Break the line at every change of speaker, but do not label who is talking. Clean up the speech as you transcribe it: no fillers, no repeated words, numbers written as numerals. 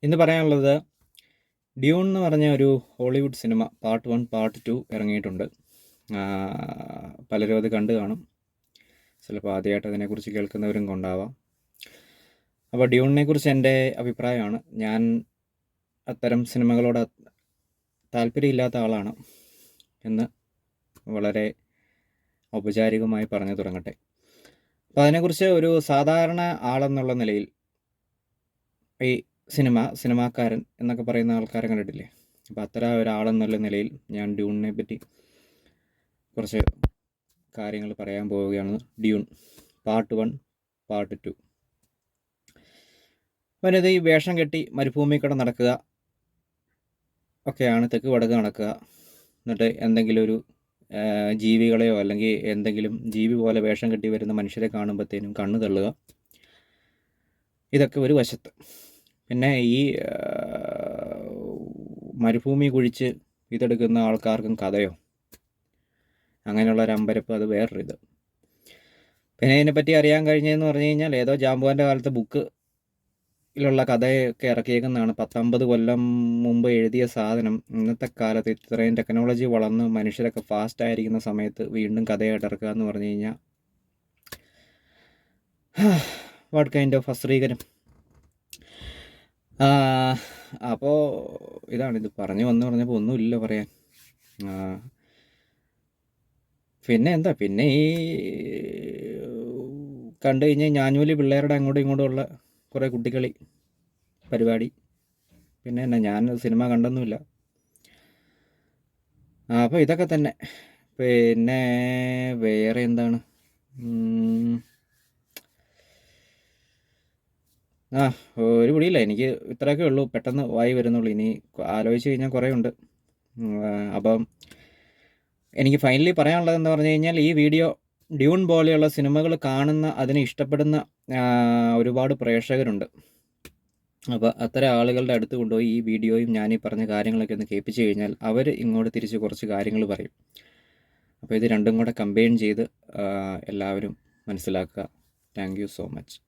ഇന്ന് പറയാനുള്ളത് ഡ്യൂൺ എന്ന് പറഞ്ഞ ഒരു ഹോളിവുഡ് സിനിമ പാർട്ട് 1 പാർട്ട് 2 ഇറങ്ങിയിട്ടുണ്ട്. പലരും അത് കണ്ടു കാണും. ചിലപ്പോൾ ആദ്യമായിട്ട് അതിനെക്കുറിച്ച് കേൾക്കുന്നവരും കൊണ്ടാവാം. അപ്പോൾ ഡ്യൂണിനെ കുറിച്ച് എൻ്റെ അഭിപ്രായമാണ്. ഞാൻ അത്തരം സിനിമകളോട് താല്പര്യമില്ലാത്ത ആളാണ് എന്ന് വളരെ ഔപചാരികമായി പറഞ്ഞു തുടങ്ങട്ടെ. അപ്പോൾ അതിനെക്കുറിച്ച് ഒരു സാധാരണ ആളെന്നുള്ള നിലയിൽ ഈ സിനിമാക്കാരൻ എന്നൊക്കെ പറയുന്ന ആൾക്കാരെ കണ്ടിട്ടില്ലേ? അപ്പോൾ അത്തരം ഒരാളെന്നുള്ള നിലയിൽ ഞാൻ ഡ്യൂണിനെ പറ്റി കുറച്ച് കാര്യങ്ങൾ പറയാൻ പോവുകയാണ്. Dune part 1 part 2. അവനത് ഈ വേഷം കെട്ടി മരുഭൂമി കൂടെ നടക്കുക ഒക്കെയാണ്, തെക്ക് വടക്ക് നടക്കുക. എന്നിട്ട് എന്തെങ്കിലും ഒരു ജീവികളെയോ അല്ലെങ്കിൽ എന്തെങ്കിലും ജീവി പോലെ വേഷം കെട്ടി വരുന്ന മനുഷ്യരെ കാണുമ്പോഴത്തേനും കണ്ണ് തള്ളുക. ഇതൊക്കെ ഒരു വശത്ത്. പിന്നെ ഈ മരുഭൂമി കുഴിച്ച് ഇതെടുക്കുന്ന ആൾക്കാർക്കും കഥയോ അങ്ങനെയുള്ളൊരു അമ്പരപ്പ്, അത് വേറൊരു ഇത്. പിന്നെ ഇതിനെപ്പറ്റി അറിയാൻ കഴിഞ്ഞതെന്ന് പറഞ്ഞു കഴിഞ്ഞാൽ ഏതോ ജാമ്പുവാൻ്റെ കാലത്ത് ബുക്കിലുള്ള കഥയൊക്കെ ഇറക്കിയേക്കുന്നതാണ്. 10-50 കൊല്ലം മുമ്പ് എഴുതിയ സാധനം ഇന്നത്തെ കാലത്ത് ഇത്രയും ടെക്നോളജി വളർന്ന് മനുഷ്യരൊക്കെ ഫാസ്റ്റ് ആയിരിക്കുന്ന സമയത്ത് വീണ്ടും കഥയായിട്ട് ഇറക്കുക എന്ന് പറഞ്ഞു കഴിഞ്ഞാൽ വാട്ട് കൈൻഡ് ഓഫ് അശ്രീകരം. അപ്പോൾ ഇതാണിത്. പറഞ്ഞു പറഞ്ഞപ്പോൾ ഒന്നുമില്ല പറയാൻ. പിന്നെ എന്താ, പിന്നെ ഈ കണ്ടു കഴിഞ്ഞാൽ ഞാഞ്ഞൂലി പിള്ളേരുടെ അങ്ങോട്ടും ഇങ്ങോട്ടും ഉള്ള കുറേ കുട്ടിക്കളി പരിപാടി. പിന്നെ എന്നാ, ഞാൻ സിനിമ കണ്ടൊന്നുമില്ല. അപ്പോൾ ഇതൊക്കെ തന്നെ. പിന്നെ വേറെ എന്താണ്, ഒരു പിടിയില്ല. എനിക്ക് ഇത്രയൊക്കെ ഉള്ളൂ, പെട്ടെന്ന് വായി വരുന്നുള്ളൂ. ഇനി ആലോചിച്ച് കഴിഞ്ഞാൽ കുറേ ഉണ്ട്. അപ്പം എനിക്ക് ഫൈനലി പറയാനുള്ളതെന്ന് പറഞ്ഞു കഴിഞ്ഞാൽ, ഈ വീഡിയോ ഡ്യൂൺ പോലെയുള്ള സിനിമകൾ കാണുന്ന, അതിനെ ഇഷ്ടപ്പെടുന്ന ഒരുപാട് പ്രേക്ഷകരുണ്ട്. അപ്പോൾ അത്തരം ആളുകളുടെ അടുത്ത് കൊണ്ടുപോയി ഈ വീഡിയോയും ഞാൻ ഈ പറഞ്ഞ കാര്യങ്ങളൊക്കെ ഒന്ന് കേൾപ്പിച്ച് കഴിഞ്ഞാൽ അവർ ഇങ്ങോട്ട് തിരിച്ച് കുറച്ച് കാര്യങ്ങൾ പറയും. അപ്പോൾ ഇത് രണ്ടും കൂടെ കമ്പൈൻ ചെയ്ത് എല്ലാവരും മനസ്സിലാക്കുക. Thank you so much.